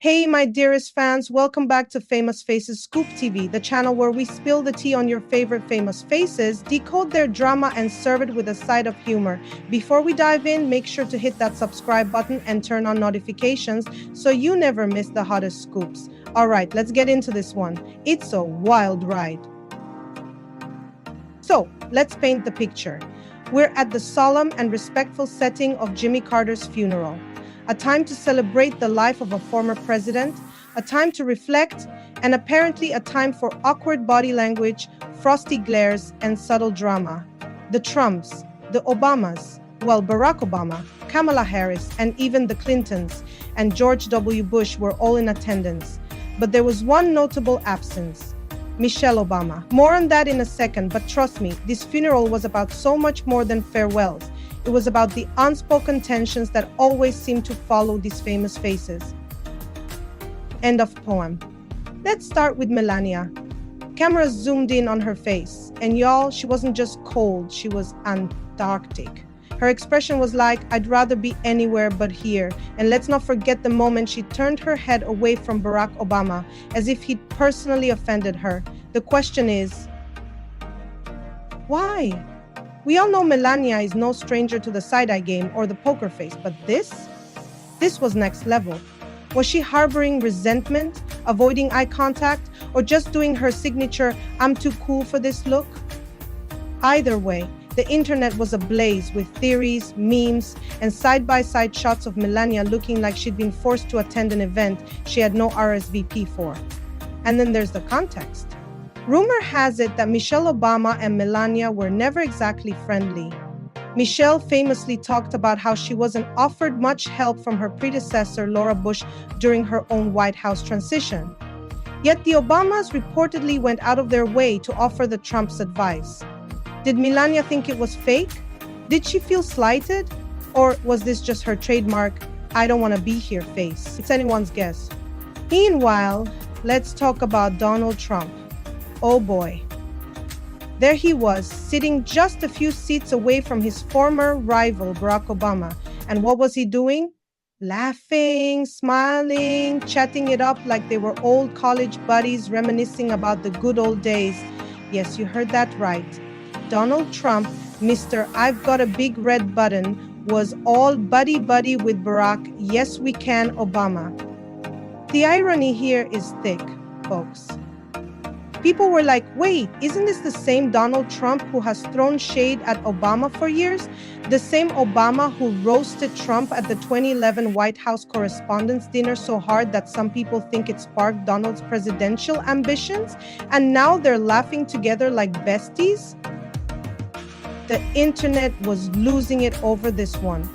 Hey, my dearest fans, welcome back to Famous Faces Scoop TV, the channel where we spill the tea on your favorite famous faces, decode their drama, and serve it with a side of humor. Before we dive in, make sure to hit that subscribe button and turn on notifications so you never miss the hottest scoops. All right, let's get into this one. It's a wild ride. So, let's paint the picture. We're at the solemn and respectful setting of Jimmy Carter's funeral. A time to celebrate the life of a former president, a time to reflect, and apparently a time for awkward body language, frosty glares, and subtle drama. The Trumps, the Obamas, well, Barack Obama, Kamala Harris, and even the Clintons and George W. Bush were all in attendance. But there was one notable absence: Michelle Obama. More on that in a second, but trust me, this funeral was about so much more than farewells. It was about the unspoken tensions that always seem to follow these famous faces. End of poem. Let's start with Melania. Cameras zoomed in on her face, and y'all, she wasn't just cold, she was Antarctic. Her expression was like, I'd rather be anywhere but here. And let's not forget the moment she turned her head away from Barack Obama, as if he'd personally offended her. The question is, why? We all know Melania is no stranger to the side-eye game or the poker face, but this was next level. Was she harboring resentment, avoiding eye contact, or just doing her signature, I'm too cool for this look? Either way, the internet was ablaze with theories, memes, and side-by-side shots of Melania looking like she'd been forced to attend an event she had no RSVP for. And then there's the context. Rumor has it that Michelle Obama and Melania were never exactly friendly. Michelle famously talked about how she wasn't offered much help from her predecessor, Laura Bush, during her own White House transition. Yet the Obamas reportedly went out of their way to offer the Trumps advice. Did Melania think it was fake? Did she feel slighted? Or was this just her trademark, I don't want to be here face? It's anyone's guess. Meanwhile, let's talk about Donald Trump. Oh boy. There he was, sitting just a few seats away from his former rival, Barack Obama. And what was he doing? Laughing, smiling, chatting it up like they were old college buddies reminiscing about the good old days. Yes, you heard that right. Donald Trump, Mr. I've got a big red button, was all buddy-buddy with Barack, yes we can, Obama. The irony here is thick, folks. People were like, wait, isn't this the same Donald Trump who has thrown shade at Obama for years? The same Obama who roasted Trump at the 2011 White House Correspondents' Dinner so hard that some people think it sparked Donald's presidential ambitions? And now they're laughing together like besties? The internet was losing it over this one.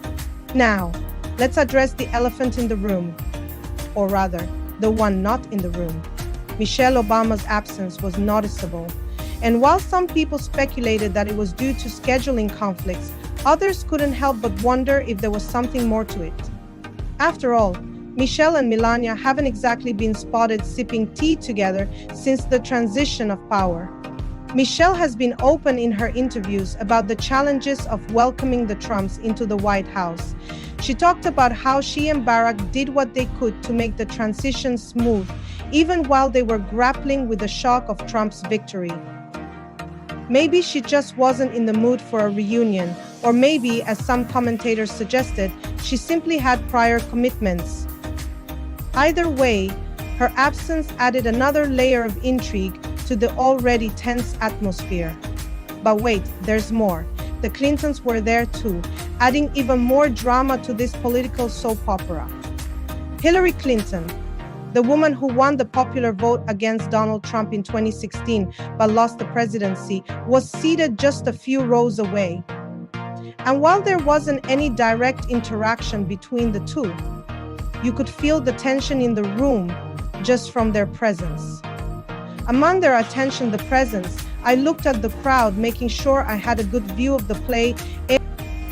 Now, let's address the elephant in the room. Or rather, the one not in the room. Michelle Obama's absence was noticeable, and while some people speculated that it was due to scheduling conflicts, others couldn't help but wonder if there was something more to it. After all, Michelle and Melania haven't exactly been spotted sipping tea together since the transition of power. Michelle has been open in her interviews about the challenges of welcoming the Trumps into the White House. She talked about how she and Barack did what they could to make the transition smooth, even while they were grappling with the shock of Trump's victory. Maybe she just wasn't in the mood for a reunion, or maybe, as some commentators suggested, she simply had prior commitments. Either way, her absence added another layer of intrigue to the already tense atmosphere. But wait, there's more. The Clintons were there too, adding even more drama to this political soap opera. Hillary Clinton, the woman who won the popular vote against Donald Trump in 2016 but lost the presidency, was seated just a few rows away. And while there wasn't any direct interaction between the two, you could feel the tension in the room just from their presence. Among their attention, the presence, I looked at the crowd, making sure I had a good view of the play.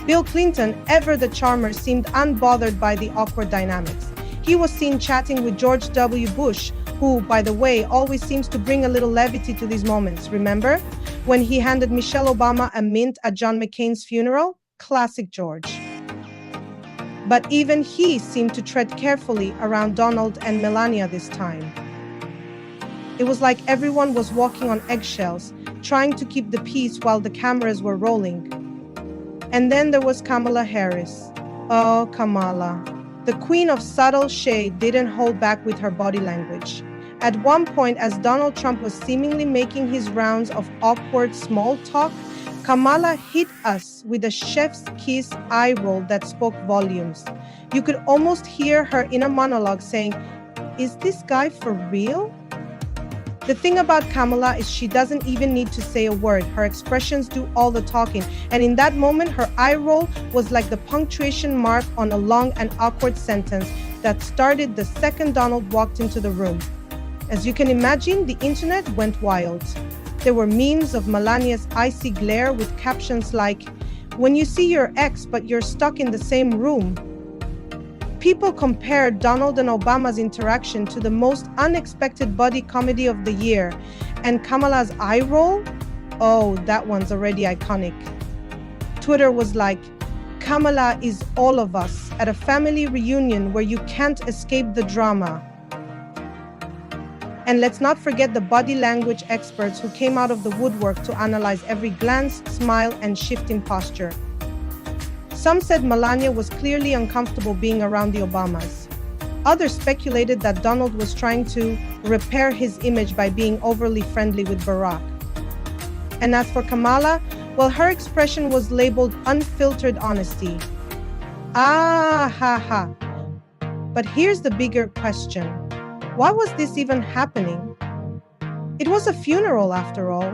Bill Clinton, ever the charmer, seemed unbothered by the awkward dynamics. He was seen chatting with George W. Bush, who, by the way, always seems to bring a little levity to these moments. Remember? When he handed Michelle Obama a mint at John McCain's funeral? Classic George. But even he seemed to tread carefully around Donald and Melania this time. It was like everyone was walking on eggshells, trying to keep the peace while the cameras were rolling. And then there was Kamala Harris. Oh, Kamala. The queen of subtle shade didn't hold back with her body language. At one point, as Donald Trump was seemingly making his rounds of awkward small talk, Kamala hit us with a chef's kiss eye roll that spoke volumes. You could almost hear her inner monologue saying, "Is this guy for real?" The thing about Kamala is she doesn't even need to say a word. Her expressions do all the talking. And in that moment, her eye roll was like the punctuation mark on a long and awkward sentence that started the second Donald walked into the room. As you can imagine, the internet went wild. There were memes of Melania's icy glare with captions like, "When you see your ex but you're stuck in the same room." People compared Donald and Obama's interaction to the most unexpected buddy comedy of the year, and Kamala's eye roll? Oh, that one's already iconic. Twitter was like, "Kamala is all of us at a family reunion where you can't escape the drama." And let's not forget the body language experts who came out of the woodwork to analyze every glance, smile, and shift in posture. Some said Melania was clearly uncomfortable being around the Obamas. Others speculated that Donald was trying to repair his image by being overly friendly with Barack. And as for Kamala, well, her expression was labeled unfiltered honesty. Ah, ha, ha. But here's the bigger question. Why was this even happening? It was a funeral, after all.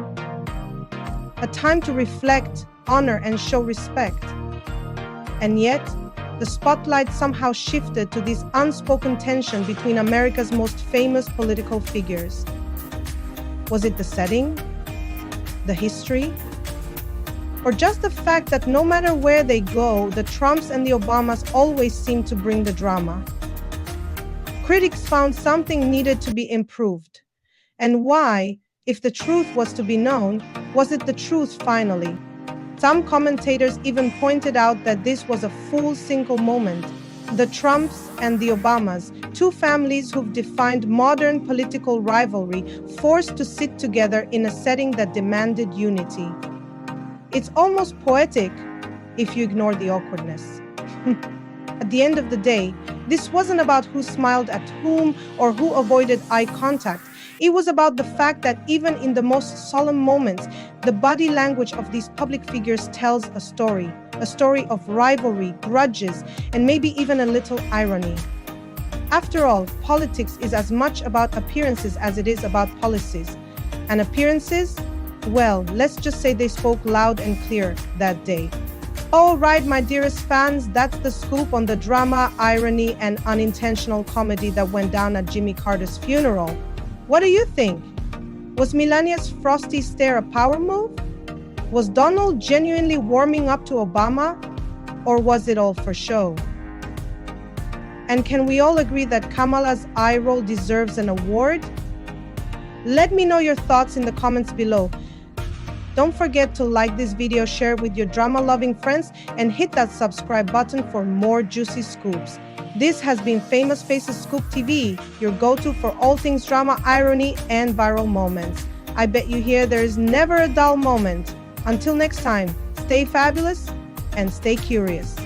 A time to reflect, honor, and show respect. And yet, the spotlight somehow shifted to this unspoken tension between America's most famous political figures. Was it the setting? The history? Or just the fact that no matter where they go, the Trumps and the Obamas always seem to bring the drama? Critics found something needed to be improved. And why, if the truth was to be known, was it the truth finally? Some commentators even pointed out that this was a full single moment. The Trumps and the Obamas, two families who've defined modern political rivalry, forced to sit together in a setting that demanded unity. It's almost poetic if you ignore the awkwardness. At the end of the day, this wasn't about who smiled at whom or who avoided eye contact. It was about the fact that even in the most solemn moments, the body language of these public figures tells a story of rivalry, grudges, and maybe even a little irony. After all, politics is as much about appearances as it is about policies. And appearances, well, let's just say they spoke loud and clear that day. All right, my dearest fans, that's the scoop on the drama, irony, and unintentional comedy that went down at Jimmy Carter's funeral. What do you think? Was Melania's frosty stare a power move? Was Donald genuinely warming up to Obama? Or was it all for show? And can we all agree that Kamala's eye roll deserves an award? Let me know your thoughts in the comments below. Don't forget to like this video, share it with your drama-loving friends, and hit that subscribe button for more juicy scoops. This has been Famous Faces Scoop TV, your go-to for all things drama, irony, and viral moments. I bet you here there is never a dull moment. Until next time, stay fabulous and stay curious.